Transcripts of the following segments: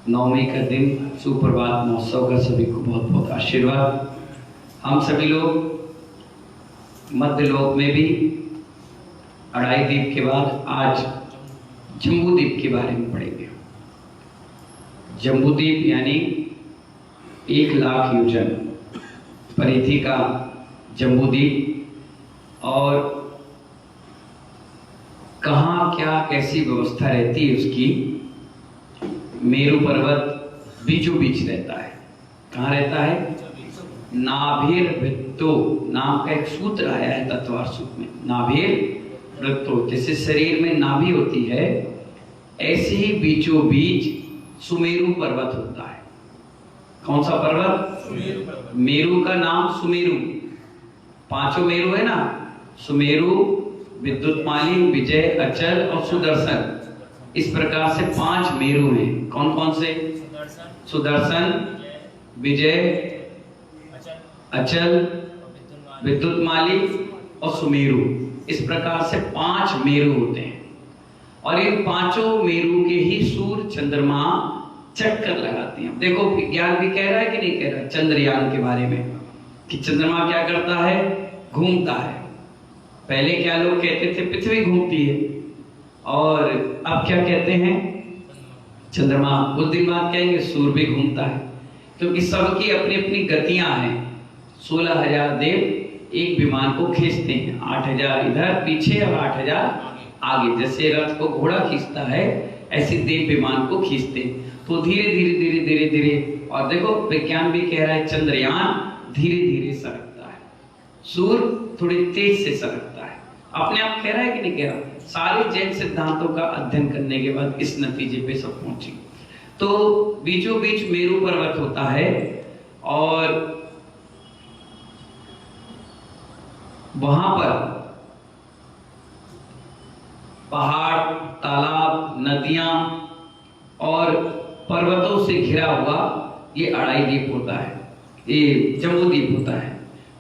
नवमी का दिन सुप्रभात महोत्सव का सभी को बहुत बहुत आशीर्वाद। हम सभी लोग मध्यलोक में भी अढ़ाई दीप के बाद आज जम्बूद्वीप के बारे में पढ़ेंगे। जम्बूद्वीप यानी 1,00,000 योजन परिधि का जम्बूद्वीप, और कहाँ क्या कैसी व्यवस्था रहती है उसकी। मेरू पर्वत बीचों बीच रहता है। कहाँ रहता है? नाभिर्वृत्तो नाम का एक सूत्र आया है तत्वार सूत्र में। नाभिर्वृत्तो, जैसे शरीर में नाभि होती है ऐसे ही बीचों बीच सुमेरु पर्वत होता है। कौन सा पर्वत? मेरू का नाम सुमेरु। 5 मेरु है ना, सुमेरु, विद्युतमाली, विजय, अचल और सुदर्शन। इस प्रकार से 5 मेरु हैं। कौन कौन से? सुदर्शन, विजय, अचल, विद्युतमाली और सुमेरु। इस प्रकार से 5 मेरु होते हैं, और इन 5 मेरु के ही सूर्य चंद्रमा चक्कर लगाते हैं। देखो विज्ञान भी कह रहा है कि नहीं कह रहा चंद्रयान के बारे में, कि चंद्रमा क्या करता है? घूमता है। पहले क्या लोग कहते थे? पृथ्वी घूमती है, और अब क्या कहते हैं? चंद्रमा। कुछ दिन बाद कहेंगे सूर्य भी घूमता है, क्योंकि सबकी अपनी अपनी गतियां हैं। 16,000 देव एक विमान को खींचते हैं, 8,000 इधर पीछे और 8,000 आगे। जैसे रथ को घोड़ा खींचता है ऐसे देव विमान को खींचते हैं। तो धीरे धीरे धीरे धीरे धीरे, और देखो विज्ञान भी कह रहा है चंद्रयान धीरे धीरे सरकता है, सूर्य थोड़ी तेज से सरकता है। अपने आप कह रहा है कि नहीं कह रहा? सारे जैन सिद्धांतों का अध्ययन करने के बाद इस नतीजे पे सब पहुंचे। तो बीचों बीच मेरू पर्वत होता है, और वहां पर पहाड़, तालाब, नदियां और पर्वतों से घिरा हुआ ये अढ़ाई द्वीप होता है, ये जम्बूद्वीप होता है।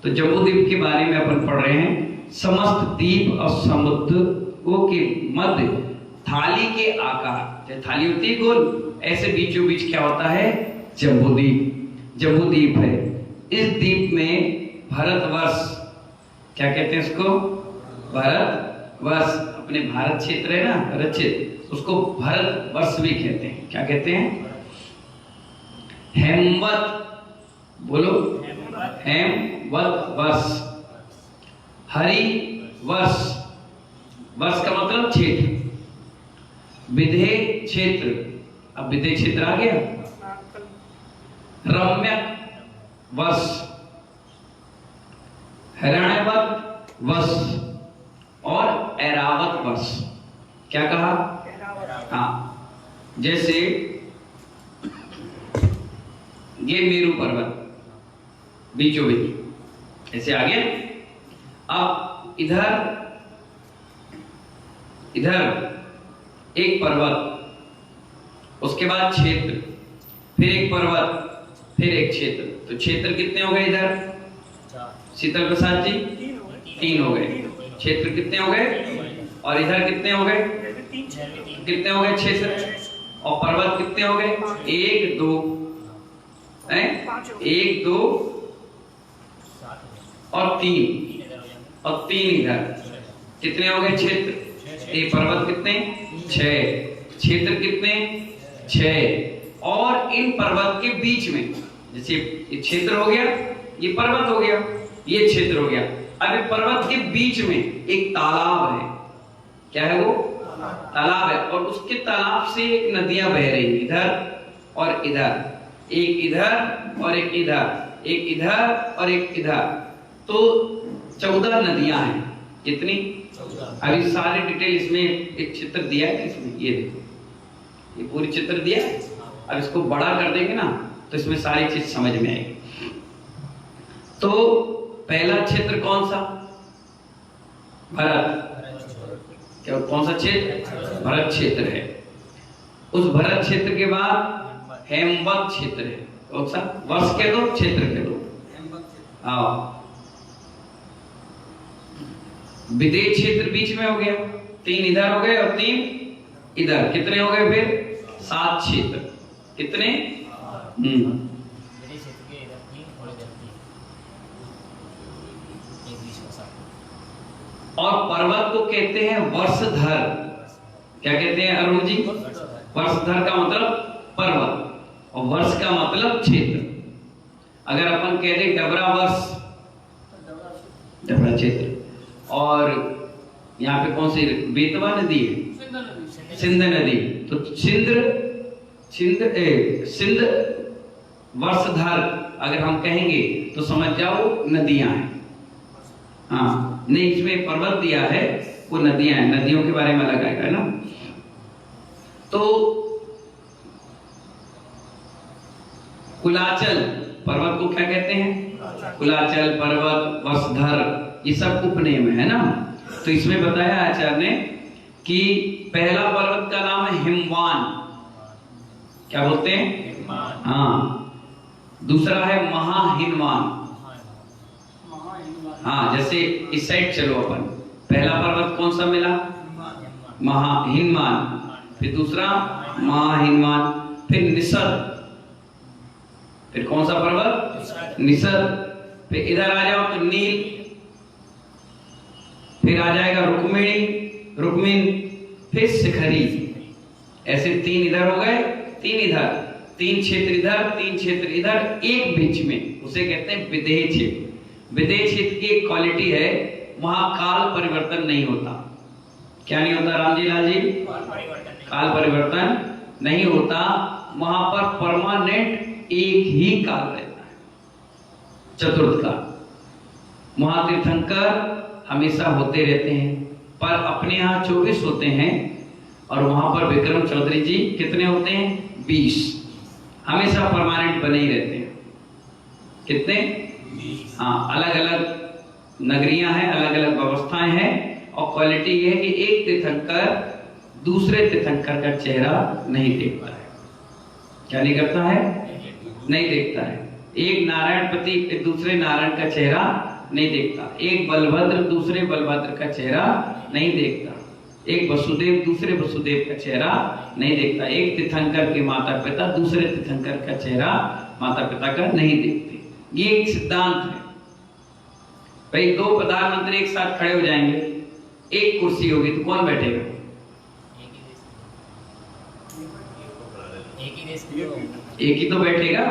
तो जम्बूद्वीप के बारे में अपन पढ़ रहे हैं। समस्त द्वीप और समुद्रों के मध्य थाली के आकार, जैसे थाली होती है गोल, ऐसे बीचों बीच क्या होता है? जम्बूद्वीप। जम्बूद्वीप है। इस द्वीप में भारतवर्ष, क्या कहते हैं इसको? भारतवर्ष। अपने भारत क्षेत्र है ना, भारत क्षेत्र, उसको भारतवर्ष भी कहते हैं। क्या कहते हैं? हेमवत, बोलो, हेमवत वर्ष। हरि वर्ष, वर्ष का मतलब क्षेत्र। विधेय क्षेत्र, अब विधेय क्षेत्र आ गया। रम्यक वर्ष, हरियाणवत वर्ष और ऐरावत वर्ष। क्या कहा? हाँ, जैसे ये मेरू पर्वत बीचों बीच ऐसे आ गया। अब इधर एक पर्वत, उसके बाद क्षेत्र, फिर एक पर्वत, फिर एक क्षेत्र। तो क्षेत्र कितने हो गए इधर? शीतल प्रसाद जी 3 हो गए। क्षेत्र कितने हो गए? और इधर कितने हो गए? कितने हो गए? 6। और पर्वत कितने हो गए? 1 2 1 2 और 3, और 3 इधर। कितने हो गए क्षेत्र? ये पर्वत कितने? 6। क्षेत्र कितने? 6। और इन पर्वत के बीच में, जैसे ये क्षेत्र हो गया, ये पर्वत हो गया, ये क्षेत्र हो गया। अब ये पर्वत के बीच में एक तालाब है। क्या है वो? तालाब है, और उसके तालाब से एक नदियां बह रही है, इधर और इधर, एक इधर और एक इधर, एक इधर और एक इधर। तो 14 नदियां हैं। कितनी? अभी सारे डिटेल इसमें एक चित्र दिया है इसमें, ये देखो, ये पूरी चित्र दिया है। अब इसको बड़ा कर देंगे ना तो इसमें सारी चीज समझ में आएगी। तो पहला क्षेत्र कौन सा? भरत। क्या कौन सा क्षेत्र? भरत क्षेत्र है। उस भरत क्षेत्र के बाद हेमवत क्षेत्र है। कौन सा? वर्ष के दो, क्षेत्र के दो। हाँ, विदेश क्षेत्र बीच में हो गया, 3 इधर हो गए और 3 इधर। कितने हो गए फिर? 7 क्षेत्र। कितने? और पर्वत को कहते हैं वर्षधर। क्या कहते हैं अरुण जी? वर्षधर का मतलब पर्वत, और वर्ष का मतलब क्षेत्र। अगर अपन कह दें डबरा वर्ष, डबरा क्षेत्र। और यहाँ पे कौन सी बेतवा नदी है? सिंध नदी। तो सिंध वर्षधर अगर हम कहेंगे तो समझ जाओ नदियां हैं। हाँ, नहीं, इसमें पर्वत दिया है, वो नदियां हैं, नदियों के बारे में अलग आएगा ना। तो कुलाचल पर्वत को क्या कहते हैं? कुलाचल पर्वत, वर्षधर, ये सब उपनेम है ना। तो इसमें बताया आचार्य ने कि पहला पर्वत का नाम है हिमवान। क्या बोलते हैं? हाँ। दूसरा है महाहिनवान। हाँ, जैसे इस साइड चलो अपन, पहला पर्वत कौन सा मिला? महाहिनवान। फिर दूसरा महाहिनवान, फिर निषद। फिर कौन सा पर्वत? निषद। फिर इधर आ जाओ तो नील, फिर आ जाएगा रुक्मिणी, फिर शिखरी। ऐसे 3 इधर हो गए, 3 इधर, 3 क्षेत्र इधर, 3 क्षेत्र इधर, एक बीच में, उसे कहते हैं विदेह क्षेत्र। विदेह क्षेत्र की एक क्वालिटी है, वहां काल परिवर्तन नहीं होता। क्या नहीं होता राम जी, लाल जी? काल परिवर्तन नहीं होता। वहां पर परमानेंट एक ही काल रहता है, चतुर्थ काल। वहां तीर्थंकर हमेशा होते रहते हैं, पर अपने यहाँ 24 होते हैं, और वहां पर विक्रम चौधरी जी कितने होते हैं? 20। हमेशा परमानेंट बने ही रहते हैं। कितने? 20। हाँ, अलग अलग नगरियां हैं, अलग अलग व्यवस्थाएं हैं, और क्वालिटी ये है कि एक तीर्थंकर दूसरे तीर्थंकर का चेहरा नहीं देखता है। क्या नहीं करता है? नहीं देखता है। एक नारायणपति दूसरे नारायण का चेहरा नहीं देखता, एक बलभद्र दूसरे बलभद्र का चेहरा नहीं देखता, एक वसुदेव दूसरे वसुदेव का चेहरा नहीं देखता, एक तीर्थंकर के माता पिता दूसरे तीर्थंकर का चेहरा माता पिता का नहीं देखते। ये एक सिद्धांत है। भाई 2 प्रधानमंत्री एक साथ खड़े हो जाएंगे, एक कुर्सी होगी तो कौन बैठेगा? एक ही तो बैठेगा,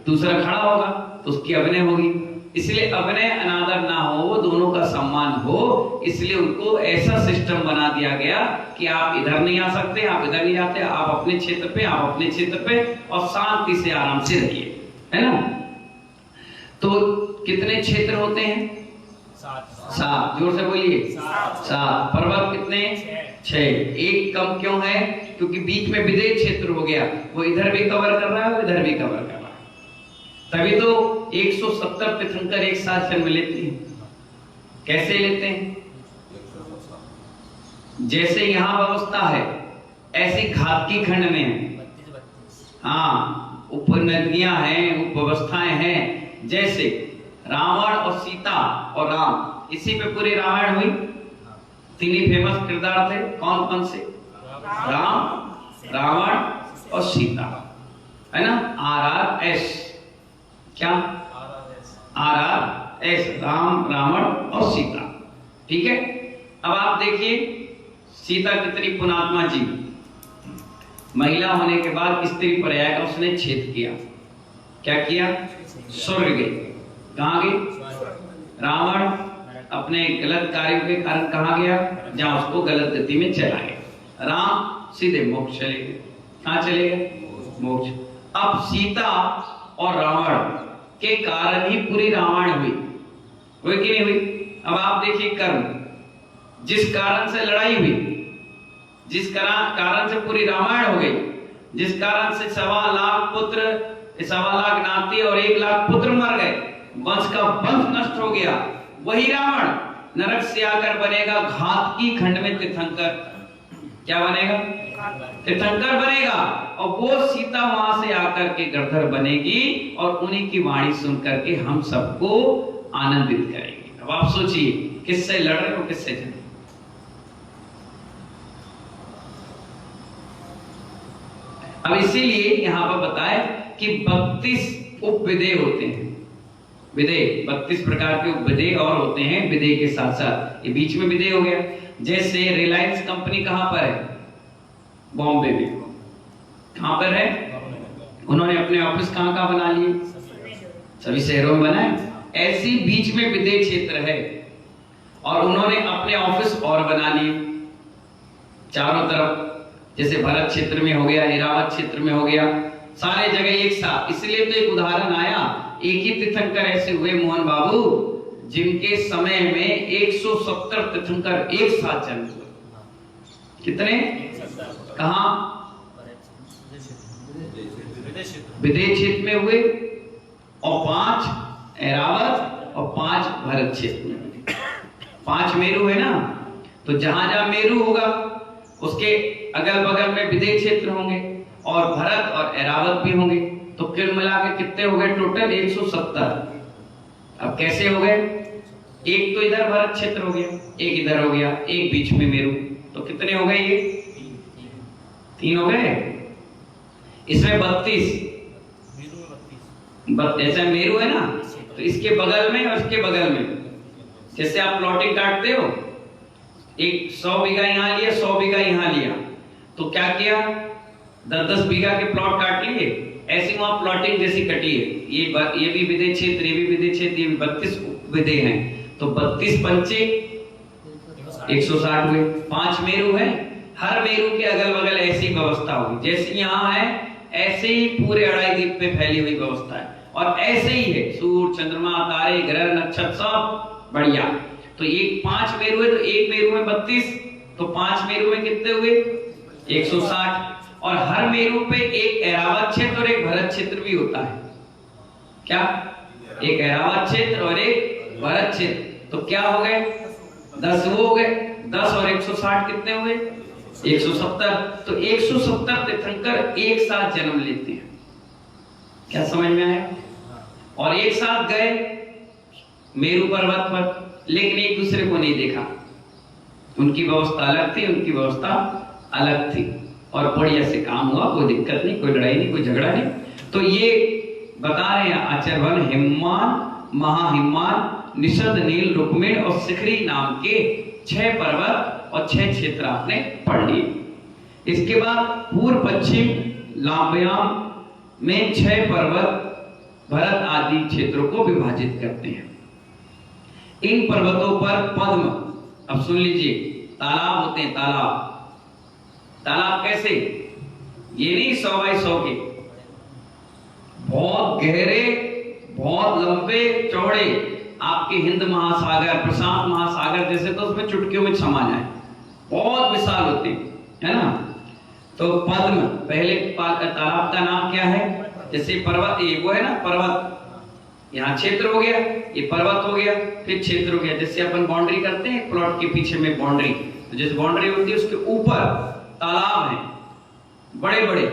दूसरा खड़ा होगा तो उसकी अभिनय होगी। इसलिए अभिनय अनादर ना हो, दोनों का सम्मान हो, इसलिए उनको ऐसा सिस्टम बना दिया गया कि आप इधर नहीं आ सकते, आप इधर नहीं जाते, आप अपने क्षेत्र पे, आप अपने क्षेत्र पे, और शांति से आराम से रहिए, है ना। तो कितने क्षेत्र होते हैं? 7। जोर से बोलिए। 7। पर्वत कितने? 6। एक कम क्यों है? क्योंकि बीच में विदेह क्षेत्र हो गया, वो इधर भी कवर कर रहा है, इधर भी कवर कर रहा है। तभी तो 170 तीर्थंकर एक साथ जन्म लेते हैं। कैसे लेते हैं? जैसे यहां व्यवस्था है, ऐसी घातकी खंड में है। हाँ, उपनदियां हैं, उपव्यवस्थाएं हैं। जैसे रावण और सीता और राम, इसी पे पूरी रामायण हुई। 3 ही फेमस किरदार थे, कौन कौन से? राम, रावण और सीता, है ना। RRS, क्या? RRS, राम, रावण और सीता। ठीक है। अब आप देखिए, सीता कितनी पुण्यात्मा जी, महिला होने के बाद स्त्री पर्याय का उसने छेद किया। क्या किया? स्वर्ग गई। कहां गई? रावण अपने गलत कार्यों के कारण कहां गया? जहां उसको गलत गति में चला गया। राम सीधे मोक्ष चले गए। कहां चले गए? मोक्ष। अब सीता और रावण के कारण ही पूरी रामायण हुई कि नहीं हुई? अब आप देखिए कर्म, जिस कारण से लड़ाई हुई, जिस कारण से पूरी रामायण हो गई, जिस कारण से 1.25 लाख पुत्र, 1.25 लाख नाती और 1 लाख पुत्र मर गए, वंश का वंश नष्ट हो गया, वही रावण नरक से आकर बनेगा घातकी खंड में तीर्थंकर। क्या बनेगा? तीर्थंकर बनेगा, और वो सीता वहां से आकर के गणधर बनेगी, और उन्हीं की वाणी सुन करके हम सबको आनंदित करेंगे। अब आप सोचिए, किससे लड़ रहे हो, किससे चले? अब इसीलिए यहां पर बताए कि 32 उपविदे होते हैं। विदे 32 प्रकार के उपविदे और होते हैं विदे के साथ साथ। ये बीच में विदे हो गया। जैसे रिलायंस कंपनी कहां पर है? बॉम्बे में। कहां पर है? उन्होंने अपने ऑफिस कहां बना लिए? सभी शहरों में बनाए। ऐसी बीच में विदे क्षेत्र है और उन्होंने अपने ऑफिस और बना लिए चारों तरफ। जैसे भरत क्षेत्र में हो गया, इरावत क्षेत्र में हो गया, सारे जगह एक साथ। इसलिए तो एक उदाहरण आया, एक ही तीर्थंकर ऐसे हुए मोहन बाबू जिनके समय में 170 तीर्थंकर एक साथ जन्म हुए। कितने? कहां? विदे क्षेत्र में हुए और 5 ऐरावत और 5 भरत क्षेत्र में। 5 मेरु है ना, तो जहां जहां मेरु होगा उसके अगल बगल में विदे क्षेत्र होंगे और भरत और ऐरावत भी होंगे। तो कुल मिला के कितने हो गए टोटल? 170। अब कैसे हो गए? एक तो इधर भरत क्षेत्र हो गया, एक इधर हो गया, एक बीच में मेरु। तो कितने हो गए? ये 3 हो गए। इसमें 32 ऐसा मेरु है ना, तो इसके बगल में और इसके बगल में, जैसे आप प्लॉटिंग काटते हो, एक 100 बीघा यहां लिया, 100 बीघा यहां लिया, तो क्या किया? 10-10 बीघा के प्लॉट काट लिए। ऐसी वहां प्लॉटिंग जैसी कटी है। ये भी विदे क्षेत्र, ये भी विदे क्षेत्र, ये भी 32 विदे हैं। तो 32 पंचे 160 हुए। 5 मेरु है, हर मेरु के अगल बगल ऐसी व्यवस्था होगी। जैसे यहाँ है ऐसे ही पूरे अड़ाई द्वीप पे फैली हुई व्यवस्था है। और ऐसे ही है सूर्य, चंद्रमा, तारे, ग्रह, नक्षत्र सब बढ़िया। तो एक 5 मेरु है, तो एक मेरु में 32, तो 5 मेरु में कितने हुए? 160। और हर मेरु पे एक ऐरावत क्षेत्र और एक भरत क्षेत्र भी होता है। क्या? एक ऐरावत क्षेत्र और एक भरत क्षेत्र। तो क्या हो गए? 10 वो हो गए। 10 और 160 कितने हुए? 170। तो 170 तीर्थंकर एक साथ जन्म लेते हैं। क्या समझ में आया? और एक साथ गए मेरु पर्वत पर, लेकिन एक दूसरे को नहीं देखा। उनकी व्यवस्था अलग थी, उनकी व्यवस्था अलग थी और बढ़िया से काम हुआ। कोई दिक्कत नहीं, कोई लड़ाई नहीं, कोई झगड़ा नहीं। तो ये बता रहे हैं आचर्यवन, हिम्मान, महाहिम्मान, निषद, नील, रुक्मिण और शिखरी नाम के 6 पर्वत और 6 क्षेत्र आपने पढ़ लिए। इसके बाद पूर्व पश्चिम लांबयाम में 6 पर्वत भरत आदि क्षेत्रों को विभाजित करते हैं। इन पर्वतों पर पद्म, अब सुन लीजिए, तालाब होते हैं। तालाब कैसे? ये नहीं 100 बाई 100 के, बहुत गहरे, बहुत लंबे चौड़े, आपके हिंद महासागर, प्रशांत महासागर जैसे, तो उसमें चुटकियों में समा जाए, बहुत विशाल होते है ना। तो पद्म, पहले तालाब का नाम क्या है? जैसे पर्वत, ये वो है ना पर्वत, यहाँ क्षेत्र हो गया, ये पर्वत हो गया, फिर क्षेत्र हो गया। जैसे अपन बाउंड्री करते हैं प्लॉट के पीछे में बाउंड्री, तो जैसे बाउंड्री होती है उसके ऊपर तालाब हैं बड़े बड़े।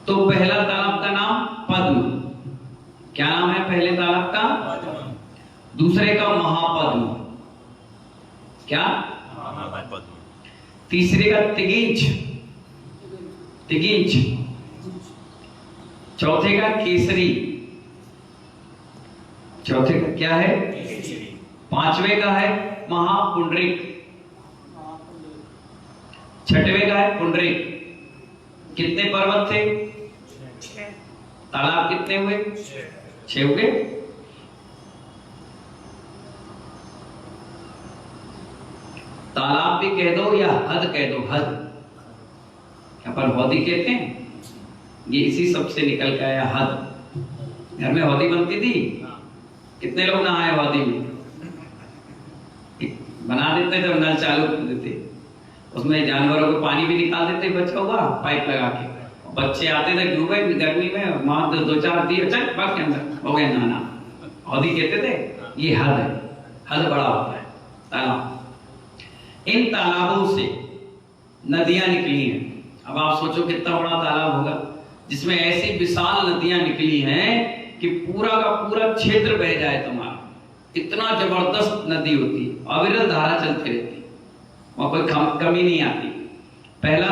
तो पहला तालाब का नाम पद्म। क्या नाम है पहले तालाब का? दूसरे का महापद्म। क्या? तीसरे का तिगिंच। चौथे का केसरी। चौथे का क्या है? पांचवे का है महापुंडरिक। छठवें का है पुंडरिक। कितने पर्वत थे? तालाब कितने हुए? 6 हुए। तालाब भी कह दो या हद कह दो, हद अपन हौदी कहते हैं, ये इसी सबसे निकल के आया हद। घर में हौदी बनती थी, कितने लोग नहाए हौदी में? बना देते थे, नल चालू कर देते, उसमें जानवरों को पानी भी निकाल देते बच्चा हुआ पाइप लगा के। बच्चे आते थे डूबे गर्मी में, माँ 2-4 दिए, चल बात के अंदर हो गया नहाना। हौदी कहते थे। ये हद है, हद बड़ा होता है तालाब। इन तालाबों से नदियां निकली हैं। अब आप सोचो कितना बड़ा तालाब होगा जिसमें ऐसी विशाल नदियां निकली हैं कि पूरा का पूरा क्षेत्र बह जाए तुम्हारा। इतना जबरदस्त नदी होती है, अविरत धारा चलती रहती, वहां कोई कमी नहीं आती। पहला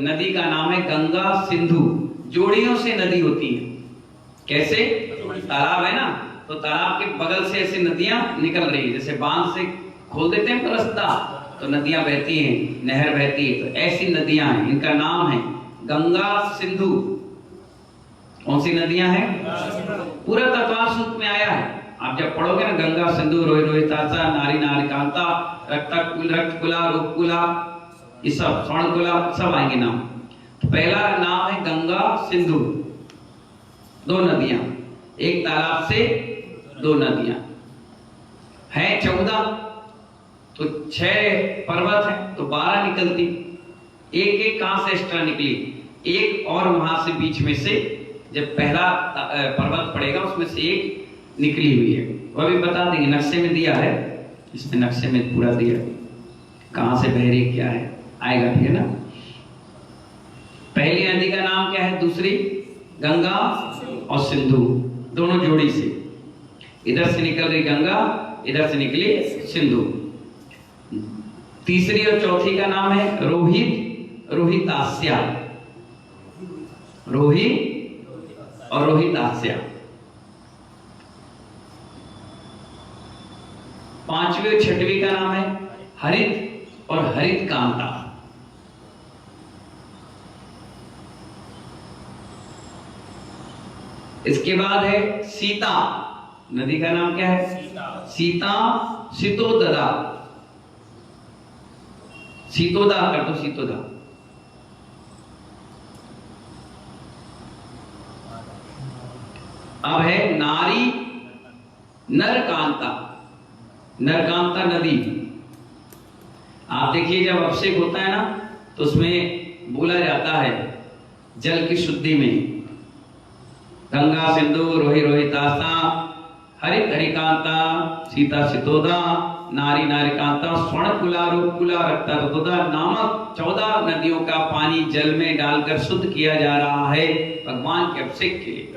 नदी का नाम है गंगा सिंधु। जोड़ियों से नदी होती है। कैसे? तालाब है ना, तो तालाब के बगल से ऐसी नदियां निकल रही है, जैसे बांध से खोल देते हैं रास्ता तो नदियां बहती हैं, नहर बहती है, तो ऐसी नदियां हैं। इनका नाम है गंगा सिंधु। कौन सी नदियां हैं? पूरा तत्वार सूत्र में आया है। आप जब पढ़ोगे ना, गंगा सिंधु रोहि रोहितासा नारी नारी कांता रक्तकुला रूपकुला, ये सब स्वर्णकुला सब आएंगे नाम। तो पहला नाम है गंगा सिंधु, दो नदियां, एक तालाब से दो नदियां हैं। 14 तो 6 पर्वत है तो 12 निकलती, एक एक कहां से एक्स्ट्रा निकली, एक और वहां से बीच में से जब पहला पर्वत पड़ेगा उसमें से एक निकली हुई है। वह भी बता देंगे, नक्शे में दिया है, इसमें नक्शे में पूरा दिया है कहां से बह रही क्या है, आएगा, ठीक है ना। पहली नदी का नाम क्या है? दूसरी गंगा और सिंधु दोनों जोड़ी से, इधर से निकल रही गंगा, इधर से निकली सिंधु। तीसरी और चौथी का नाम है रोहित रोहितास्या, रोहित और रोहितास्या। पांचवी और छठवीं का नाम है हरित और हरित कांता। इसके बाद है सीता, नदी का नाम क्या है? सीता सीतोदा, सीतोदा कर दो, सीतोदा। अब है नारी नरकांता, नरकांता नदी। आप देखिए जब अभिषेक होता है ना तो उसमें बोला जाता है जल की शुद्धि में गंगा सिंधु रोहि रोहितासा हरित हरिकांता सीता सितोदा नारी नारिकांता स्वर्णकुला रूपकुला रक्ता रतोदा नामक 14 नदियों का पानी जल में डालकर शुद्ध किया जा रहा है भगवान के अभिषेक के लिए।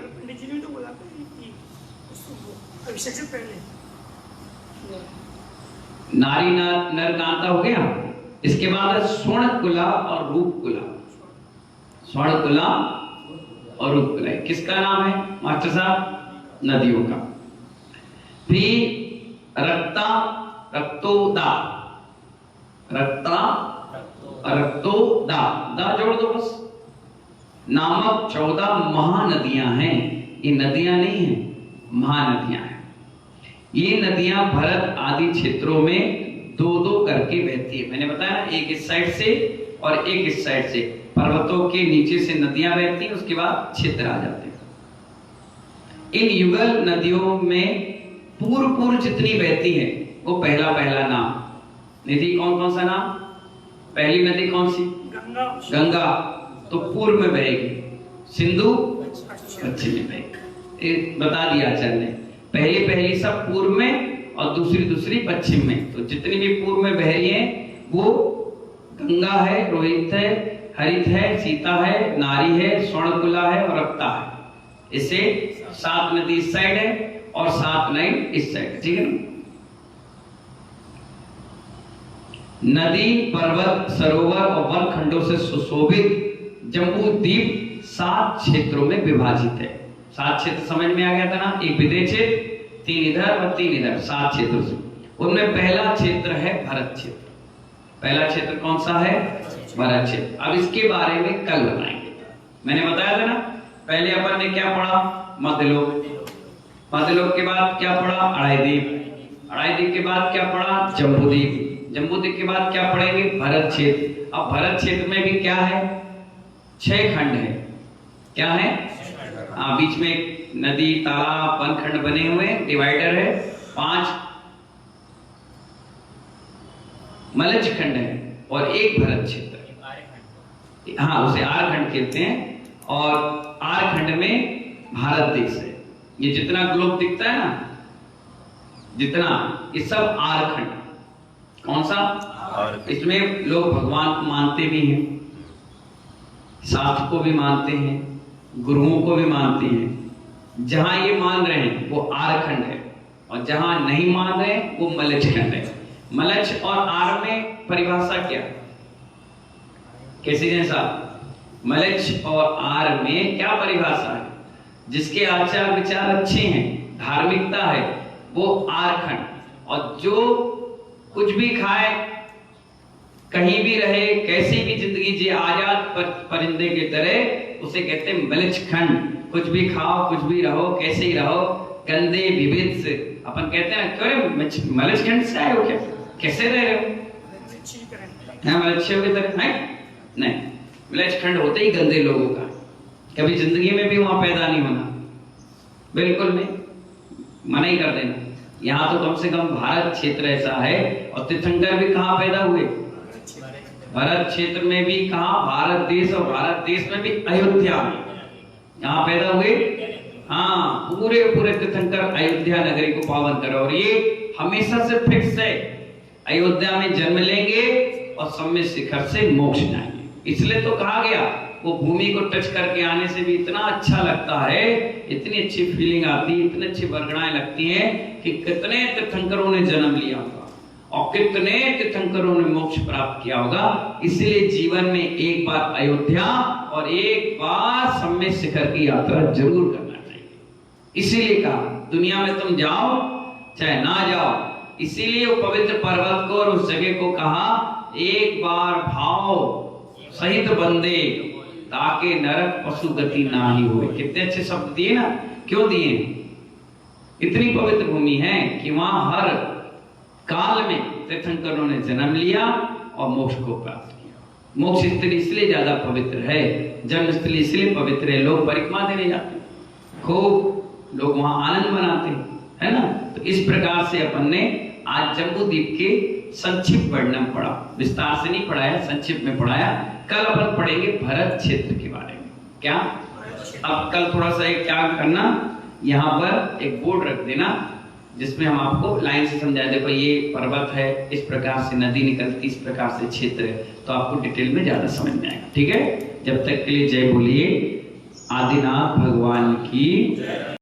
नारी नरकांता हो गया। इसके बाद स्वर्णकुला और रूपकुला, स्वर्णकुला और रूपकुला किसका नाम है मास्टर साहब? नदियों का। फिर रक्ता रक्तोदा, रक्ता रक्तोदा, दा जोड़ दो बस, नामक 14 महानदियां हैं। ये नदियां नहीं है, महानदियां हैं। ये नदियां भारत आदि क्षेत्रों में दो दो करके बहती है। मैंने बताया ना, एक इस साइड से और एक इस साइड से, पर्वतों के नीचे से नदियां बहती हैं, उसके बाद क्षेत्र आ जाते हैं। इन युगल नदियों में पूर्व जितनी बहती है वो पहला पहला नाम। निधि कौन कौन सा नाम? पहली नदी कौन सी? गंगा तो पूर्व में बहेगी, सिंधु पश्चिम में बहेगी। बता दिया आचार्य ने, पहली सब पूर्व में और दूसरी पश्चिम में। तो जितनी भी पूर्व में बह रही है वो गंगा है, रोहित है, हरित है, सीता है, नारी है, स्वर्णकुला है और रक्ता है। इससे 7 नदी इस साइड है और 7 नदी इस साइड है, ठीक है ना। नदी पर्वत सरोवर और वन खंडों से सुशोभित जम्बू द्वीप 7 क्षेत्रों में विभाजित है। 7 क्षेत्र समझ में आ गया था ना, एक विदेह क्षेत्र, 3 इधर और 3 इधर, 7 क्षेत्रों से। उनमें पहला क्षेत्र है भरत क्षेत्र। पहला क्षेत्र कौन सा है? भरत क्षेत्र। अब इसके बारे में कल बताएंगे। मैंने बताया था ना, पहले अपन ने क्या पढ़ा? मध्यलोक। मध्यलोक के बाद क्या पढ़ा? अढ़ाईद्वीप। अढ़ाईद्वीप के बाद क्या पढ़ा? जम्बूद्वीप। जम्बूद्वीप के बाद क्या पढ़ेंगे? भरत क्षेत्र। अब भरत क्षेत्र में भी क्या है? 6 खंड है। क्या है? बीच में एक नदी तालाब वन खंड बने हुए, डिवाइडर है। 5 मलच खंड है और एक भरत क्षेत्र। हाँ, उसे आर खंड कहते हैं। और आर खंड में भारत देश है। ये जितना ग्लोब दिखता है ना, जितना, ये सब आर खंड। कौन सा? इसमें लोग भगवान को मानते भी हैं, शास्त्र को भी मानते हैं, गुरुओं को भी मानते हैं। जहां ये मान रहे हैं वो आर खंड है और जहां नहीं मान रहे हैं वो मलच खंड है। मलच और आर में परिभाषा क्या? कैसे जैसा? मलेच्छ और आर में क्या परिभाषा है? जिसके आचार विचार अच्छे हैं, धार्मिकता है, वो आरखंड। और जो कुछ भी खाए, कहीं भी रहे, कैसी भी जिंदगी जिए, आजाद परिंदे के तरह, उसे कहते हैं मलेच्छ खंड। कुछ भी खाओ, कुछ भी रहो, कैसे ही रहो, गंदे विविध से। अपन कहते हैं क्यों मलेच्छ खंड से आए हो, क्या कैसे रह रहे हो? मलेच्छियों की तरह नहीं, मलेच्छ खंड होते ही गंदे लोगों का। कभी जिंदगी में भी वहां पैदा नहीं होना, बिल्कुल नहीं, मना ही कर देना। यहाँ तो कम से कम भारत क्षेत्र ऐसा है। और तीर्थंकर भी कहाँ पैदा हुए? भारत क्षेत्र में भी कहाँ? भारत देश, और भारत देश में भी अयोध्या में यहाँ पैदा हुए। हाँ, पूरे पूरे तीर्थंकर अयोध्या नगरी को पावन करो। और ये हमेशा से फिक्स है, अयोध्या में जन्म लेंगे और सम्यक शिखर से मोक्ष जाएंगे। इसलिए तो कहा गया, वो भूमि को टच करके आने से भी इतना अच्छा लगता है, इतनी अच्छी फीलिंग आती है, इतनी अच्छी वर्गणाएं लगती हैं कि कितने तीर्थंकरों ने जन्म लिया होगा और कितने तीर्थंकरों ने मोक्ष प्राप्त किया होगा। इसलिए जीवन में एक बार अयोध्या और एक बार सम्यक शिखर की यात्रा जरूर करना चाहिए। इसीलिए कहा, दुनिया में तुम जाओ चाहे ना जाओ, इसीलिए वो पवित्र पर्वत को और उस जगह को कहा, एक बार भाव सहित बंदे ताके नरक पशु गति ना ही हुए। कितने अच्छे शब्द दिए ना, क्यों दिए? इतनी पवित्र भूमि है कि वहां हर काल में तीर्थंकरों ने जन्म लिया और मोक्ष को प्राप्त किया। मोक्ष स्थली इसलिए ज्यादा पवित्र है, जन्म स्थली इसलिए पवित्र है, लोग परिक्रमा देने जाते हैं, खूब लोग वहां आनंद मनाते हैं, है ना। तो इस प्रकार से अपन ने आज जम्बू द्वीप के संक्षिप्त वर्णन पढ़ा, विस्तार से नहीं पढ़ाया, संक्षिप्त में पढ़ाया। कल अपन पढ़ेंगे भरत क्षेत्र के बारे में। क्या अब कल थोड़ा सा क्या करना, यहाँ पर एक बोर्ड रख देना जिसमें हम आपको लाइन से समझाए, देखो ये पर्वत है, इस प्रकार से नदी निकलती, इस प्रकार से क्षेत्र है, तो आपको डिटेल में ज्यादा समझ में आएगा। ठीक है, जब तक के लिए जय बोलिए आदिनाथ भगवान की।